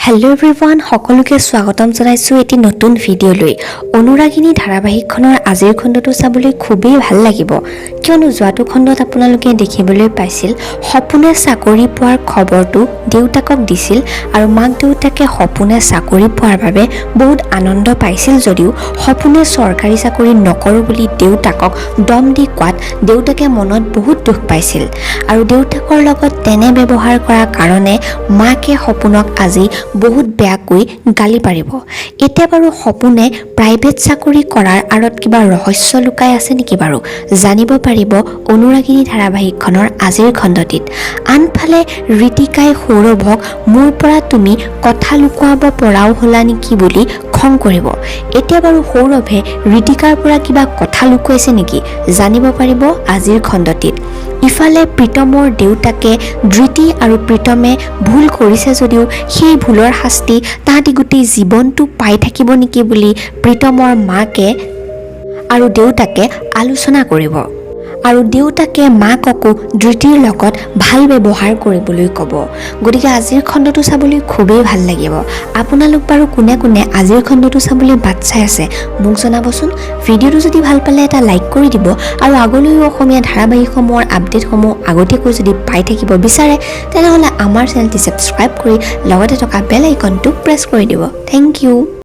Hello' everyone, সকলোকে স্বাগতম জনাইছোঁ এটি নতুন ভিডিঅ'লৈ। অনুৰাগিনী ধাৰাবাহিকখনৰ আজিৰ খণ্ডটো চাবলৈ খুবেই ভাল লাগিব, কিয়নো যোৱাটো খণ্ডত আপোনালোকে দেখিবলৈ পাইছিল সপোনে চাকৰি পোৱাৰ খবৰটো দেউতাকক দিছিল আৰু মাক দেউতাকে সপোনে চাকৰি পোৱাৰ বাবে বহুত আনন্দ পাইছিল যদিও সপোনে চৰকাৰী চাকৰি নকৰোঁ বুলি দেউতাকক দম দি কোৱাত দেউতাকে মনত বহুত দুখ পাইছিল আৰু দেউতাকৰ লগত তেনে ব্যৱহাৰ কৰাৰ কাৰণে মাকে সপোনক আজি বহুত বেয়াকৈ গালি পাৰিব। এতিয়া বাৰু সপোনে প্ৰাইভেট চাকৰি কৰাৰ আঁৰত কিবা ৰহস্য লুকাই আছে নেকি বাৰু জানিব পাৰিব অনুৰাগিনী ধাৰাবাহিকখনৰ আজিৰ খণ্ডটিত। আনফালে ঋতিকাই সৌৰভক মোৰ পৰা তুমি কথা লুকুৱাব পৰাও হ'লা নেকি বুলি খং কৰিব। এতিয়া বাৰু সৌৰভে ঋতিকাৰ পৰা কিবা কথা লুকুৱাইছে নেকি জানিব পাৰিব আজিৰ খণ্ডটিত। ইফালে প্ৰীতমৰ দেউতাকে ধৃতি আৰু প্ৰীতমে ভুল কৰিছে যদিও সেই ভুলৰ শাস্তি তাহাঁতি গোটেই জীৱনটো পাই থাকিব নেকি বুলি প্ৰীতমৰ মাকে আৰু দেউতাকে আলোচনা কৰিব আৰু দেউতাকে মাককো ধৃতিৰ লগত ভাল ব্যৱহাৰ কৰিবলৈ ক'ব। গতিকে আজিৰ খণ্ডটো চাবলৈ খুবেই ভাল লাগিব। আপোনালোক বাৰু কোনে কোনে আজিৰ খণ্ডটো চাবলৈ বাট চাই আছে মোক জনাবচোন। ভিডিঅ'টো যদি ভাল পালে এটা লাইক কৰি দিব আৰু আগলৈও অসমীয়া ধাৰাবাহিকসমূহৰ আপডেটসমূহ আগতীয়াকৈ যদি পাই থাকিব বিচাৰে তেনেহ'লে আমাৰ চেনেলটি ছাবস্ক্ৰাইব কৰি লগতে থকা বেল আইকনটো প্ৰেছ কৰি দিব। Thank U.